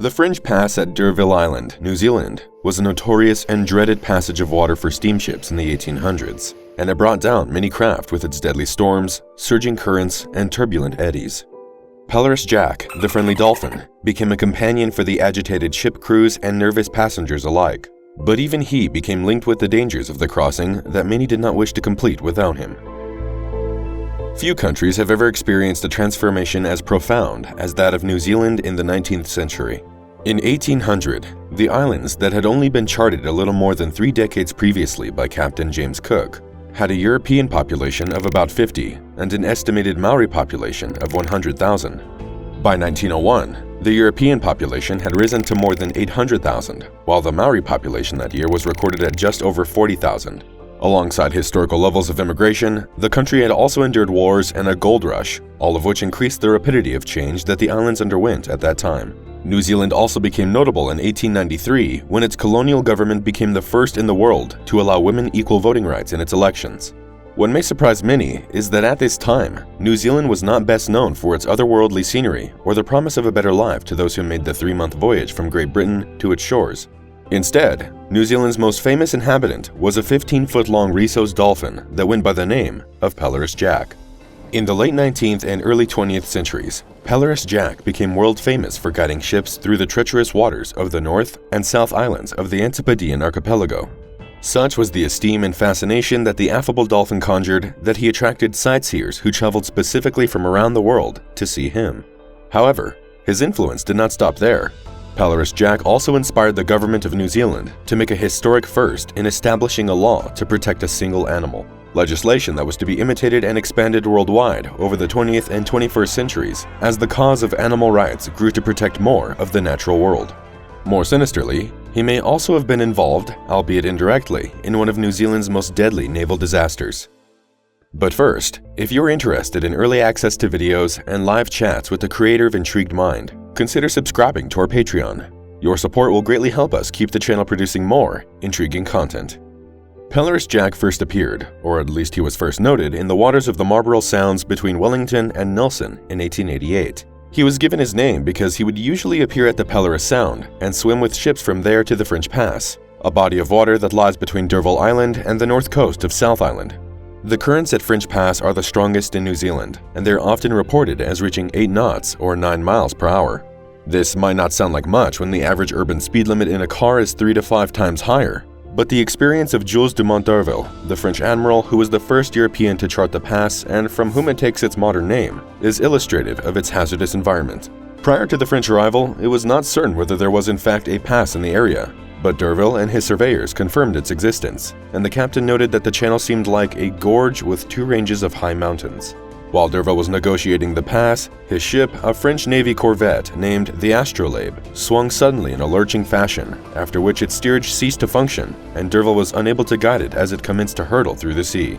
The Fringe Pass at D'Urville Island, New Zealand, was a notorious and dreaded passage of water for steamships in the 1800s, and it brought down many craft with its deadly storms, surging currents, and turbulent eddies. Pelorus Jack, the friendly Dolphin, became a companion for the agitated ship crews and nervous passengers alike, but even he became linked with the dangers of the crossing that many did not wish to complete without him. Few countries have ever experienced a transformation as profound as that of New Zealand in the 19th century. In 1800, the islands that had only been charted a little more than 3 decades previously by Captain James Cook had a European population of about 50 and an estimated Maori population of 100,000. By 1901, the European population had risen to more than 800,000, while the Maori population that year was recorded at just over 40,000. Alongside historical levels of immigration, the country had also endured wars and a gold rush, all of which increased the rapidity of change that the islands underwent at that time. New Zealand also became notable in 1893 when its colonial government became the first in the world to allow women equal voting rights in its elections. What may surprise many is that at this time, New Zealand was not best known for its otherworldly scenery or the promise of a better life to those who made the 3-month voyage from Great Britain to its shores. Instead, New Zealand's most famous inhabitant was a 15-foot-long rhesus dolphin that went by the name of Pelorus Jack. In the late 19th and early 20th centuries, Pelorus Jack became world famous for guiding ships through the treacherous waters of the North and South Islands of the Antipodean archipelago. Such was the esteem and fascination that the affable dolphin conjured that he attracted sightseers who traveled specifically from around the world to see him. However, his influence did not stop there. Pelorus Jack also inspired the government of New Zealand to make a historic first in establishing a law to protect a single animal, legislation that was to be imitated and expanded worldwide over the 20th and 21st centuries as the cause of animal rights grew to protect more of the natural world. More sinisterly, he may also have been involved, albeit indirectly, in one of New Zealand's most deadly naval disasters. But first, if you're interested in early access to videos and live chats with the creator of Intrigued Mind, consider subscribing to our Patreon. Your support will greatly help us keep the channel producing more intriguing content. Pelorus Jack first appeared, or at least he was first noted, in the waters of the Marlborough Sounds between Wellington and Nelson in 1888. He was given his name because he would usually appear at the Pelorus Sound and swim with ships from there to the Fringe Pass, a body of water that lies between D'Urville Island and the north coast of South Island. The currents at Fringe Pass are the strongest in New Zealand, and they're often reported as reaching 8 knots or 9 miles per hour. This might not sound like much when the average urban speed limit in a car is 3 to 5 times higher, but the experience of Jules Dumont d'Urville, the French admiral who was the first European to chart the pass and from whom it takes its modern name, is illustrative of its hazardous environment. Prior to the French arrival, it was not certain whether there was in fact a pass in the area, but d'Urville and his surveyors confirmed its existence, and the captain noted that the channel seemed like a gorge with 2 ranges of high mountains. While d'Urville was negotiating the pass, his ship, a French Navy corvette named the Astrolabe, swung suddenly in a lurching fashion, after which its steerage ceased to function, and d'Urville was unable to guide it as it commenced to hurtle through the sea.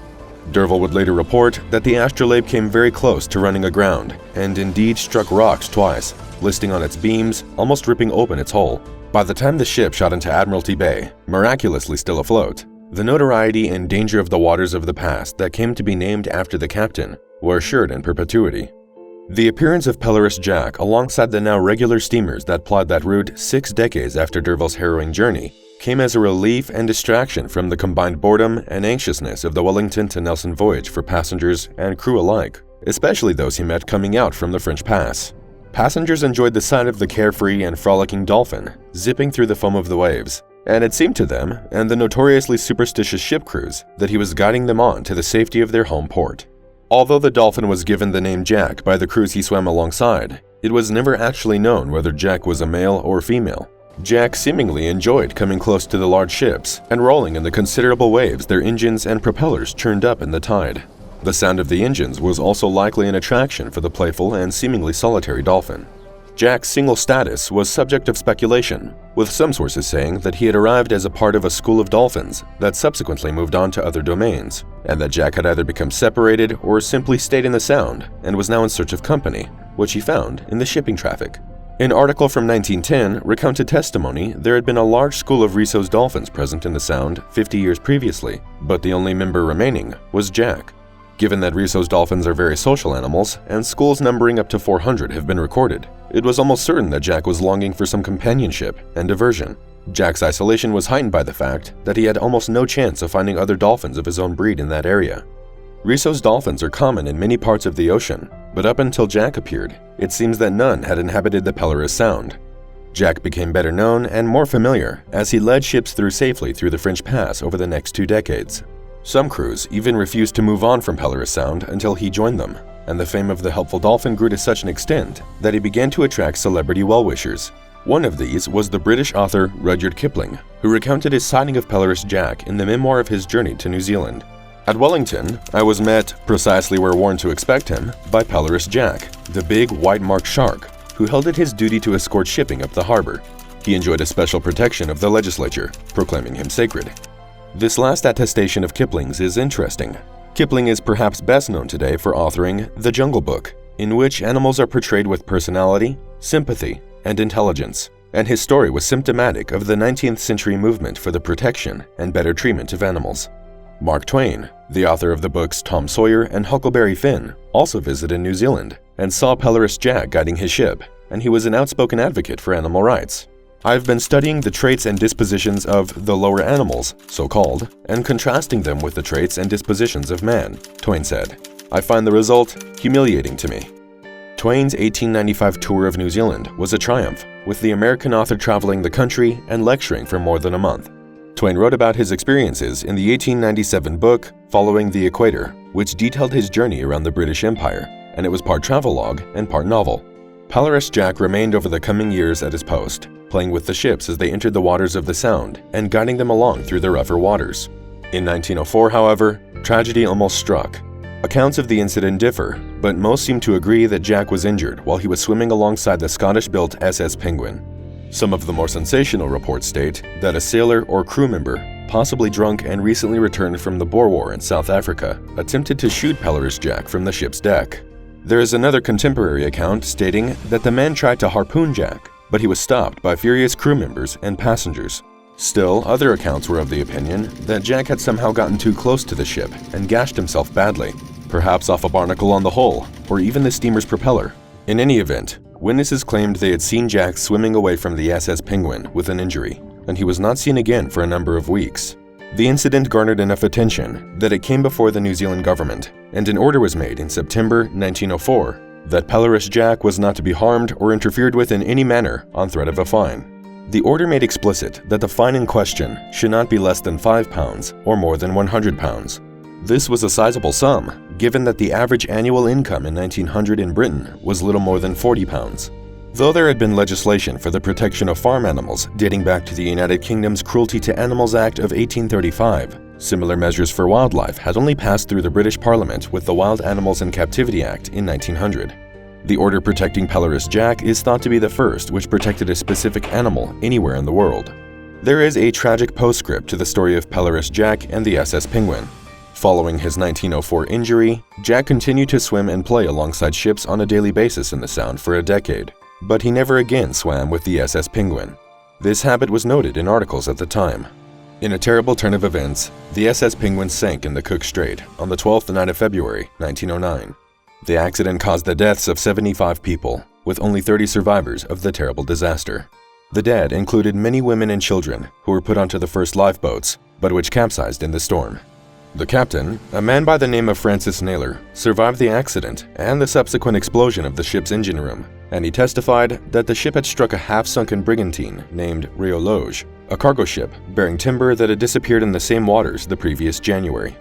D'Urville would later report that the Astrolabe came very close to running aground, and indeed struck rocks twice, listing on its beams, almost ripping open its hull. By the time the ship shot into Admiralty Bay, miraculously still afloat, the notoriety and danger of the waters of the pass that came to be named after the captain were assured in perpetuity. The appearance of Pelorus Jack alongside the now regular steamers that plied that route 6 decades after d'Urville's harrowing journey came as a relief and distraction from the combined boredom and anxiousness of the Wellington to Nelson voyage for passengers and crew alike, especially those he met coming out from the Fringe Pass. Passengers enjoyed the sight of the carefree and frolicking dolphin zipping through the foam of the waves, and it seemed to them and the notoriously superstitious ship crews that he was guiding them on to the safety of their home port. Although the dolphin was given the name Jack by the crews he swam alongside, it was never actually known whether Jack was a male or female. Jack seemingly enjoyed coming close to the large ships and rolling in the considerable waves their engines and propellers churned up in the tide. The sound of the engines was also likely an attraction for the playful and seemingly solitary dolphin. Jack's single status was subject of speculation, with some sources saying that he had arrived as a part of a school of dolphins that subsequently moved on to other domains, and that Jack had either become separated or simply stayed in the Sound and was now in search of company, which he found in the shipping traffic. An article from 1910 recounted testimony there had been a large school of rhesus dolphins present in the Sound 50 years previously, but the only member remaining was Jack. Given that rhesus dolphins are very social animals, and schools numbering up to 400 have been recorded, it was almost certain that Jack was longing for some companionship and diversion. Jack's isolation was heightened by the fact that he had almost no chance of finding other dolphins of his own breed in that area. Risso's dolphins are common in many parts of the ocean, but up until Jack appeared, it seems that none had inhabited the Pelorus Sound. Jack became better known and more familiar as he led ships safely through the French Pass over the next 2 decades. Some crews even refused to move on from Pelorus Sound until he joined them, and the fame of the helpful dolphin grew to such an extent that he began to attract celebrity well-wishers. One of these was the British author Rudyard Kipling, who recounted his sighting of Pelorus Jack in the memoir of his journey to New Zealand. At Wellington, I was met, precisely where warned to expect him, by Pelorus Jack, the big white-marked shark, who held it his duty to escort shipping up the harbor. He enjoyed a special protection of the legislature, proclaiming him sacred. This last attestation of Kipling's is interesting. Kipling is perhaps best known today for authoring The Jungle Book, in which animals are portrayed with personality, sympathy, and intelligence, and his story was symptomatic of the 19th century movement for the protection and better treatment of animals. Mark Twain, the author of the books Tom Sawyer and Huckleberry Finn, also visited New Zealand and saw Pelorus Jack guiding his ship, and he was an outspoken advocate for animal rights. I've been studying the traits and dispositions of the lower animals, so-called, and contrasting them with the traits and dispositions of man, Twain said. I find the result humiliating to me. Twain's 1895 tour of New Zealand was a triumph, with the American author traveling the country and lecturing for more than a month. Twain wrote about his experiences in the 1897 book Following the Equator, which detailed his journey around the British Empire, and it was part travelogue and part novel. Pelorus Jack remained over the coming years at his post, playing with the ships as they entered the waters of the Sound and guiding them along through the rougher waters. In 1904, however, tragedy almost struck. Accounts of the incident differ, but most seem to agree that Jack was injured while he was swimming alongside the Scottish-built SS Penguin. Some of the more sensational reports state that a sailor or crew member, possibly drunk and recently returned from the Boer War in South Africa, attempted to shoot Pelorus Jack from the ship's deck. There is another contemporary account stating that the man tried to harpoon Jack, but he was stopped by furious crew members and passengers. Still, other accounts were of the opinion that Jack had somehow gotten too close to the ship and gashed himself badly, perhaps off a barnacle on the hull, or even the steamer's propeller. In any event, witnesses claimed they had seen Jack swimming away from the SS Penguin with an injury, and he was not seen again for a number of weeks. The incident garnered enough attention that it came before the New Zealand government, and an order was made in September 1904 that Pelorus Jack was not to be harmed or interfered with in any manner on threat of a fine. The order made explicit that the fine in question should not be less than £5 or more than £100. This was a sizable sum, given that the average annual income in 1900 in Britain was little more than £40. Though there had been legislation for the protection of farm animals dating back to the United Kingdom's Cruelty to Animals Act of 1835, similar measures for wildlife had only passed through the British Parliament with the Wild Animals in Captivity Act in 1900. The order protecting Pelorus Jack is thought to be the first which protected a specific animal anywhere in the world. There is a tragic postscript to the story of Pelorus Jack and the SS Penguin. Following his 1904 injury, Jack continued to swim and play alongside ships on a daily basis in the Sound for a decade, but he never again swam with the SS Penguin. This habit was noted in articles at the time. In a terrible turn of events, the SS Penguin sank in the Cook Strait on the 12th night of February, 1909. The accident caused the deaths of 75 people, with only 30 survivors of the terrible disaster. The dead included many women and children who were put onto the first lifeboats, but which capsized in the storm. The captain, a man by the name of Francis Naylor, survived the accident and the subsequent explosion of the ship's engine room, and he testified that the ship had struck a half-sunken brigantine named Rio Loge, a cargo ship bearing timber that had disappeared in the same waters the previous January.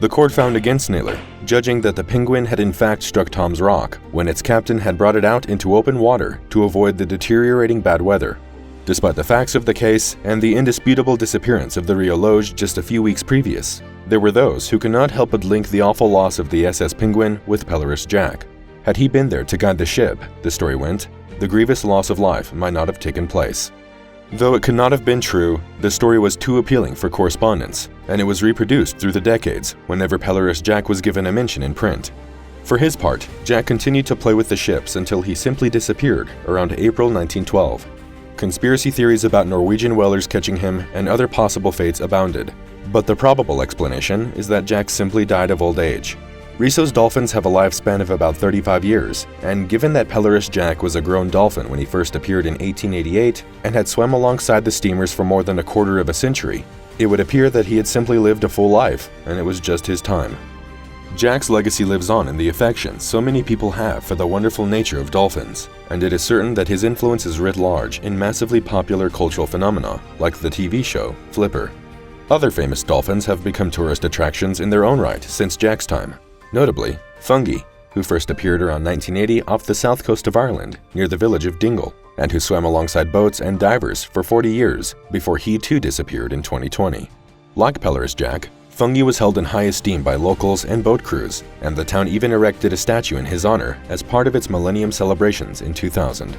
The court found against Naylor, judging that the Penguin had in fact struck Tom's Rock when its captain had brought it out into open water to avoid the deteriorating bad weather. Despite the facts of the case and the indisputable disappearance of the Rio Loge just a few weeks previous, there were those who could not help but link the awful loss of the SS Penguin with Pelorus Jack. Had he been there to guide the ship, the story went, the grievous loss of life might not have taken place. Though it could not have been true, the story was too appealing for correspondence, and it was reproduced through the decades whenever Pelorus Jack was given a mention in print. For his part, Jack continued to play with the ships until he simply disappeared around April 1912. Conspiracy theories about Norwegian whalers catching him and other possible fates abounded, but the probable explanation is that Jack simply died of old age. Risso's dolphins have a lifespan of about 35 years, and given that Pelorus Jack was a grown dolphin when he first appeared in 1888 and had swum alongside the steamers for more than a quarter of a century, it would appear that he had simply lived a full life, and it was just his time. Jack's legacy lives on in the affection so many people have for the wonderful nature of dolphins, and it is certain that his influence is writ large in massively popular cultural phenomena like the TV show Flipper. Other famous dolphins have become tourist attractions in their own right since Jack's time. Notably, Fungi, who first appeared around 1980 off the south coast of Ireland near the village of Dingle, and who swam alongside boats and divers for 40 years before he too disappeared in 2020. Like Pelorus Jack, Fungi was held in high esteem by locals and boat crews, and the town even erected a statue in his honor as part of its Millennium celebrations in 2000.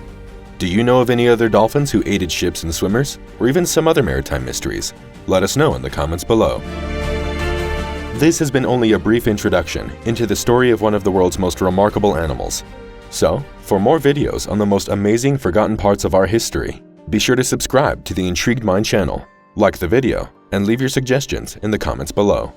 Do you know of any other dolphins who aided ships and swimmers, or even some other maritime mysteries? Let us know in the comments below. This has been only a brief introduction into the story of one of the world's most remarkable animals. So, for more videos on the most amazing forgotten parts of our history, be sure to subscribe to the Intrigued Mind channel, like the video, and leave your suggestions in the comments below.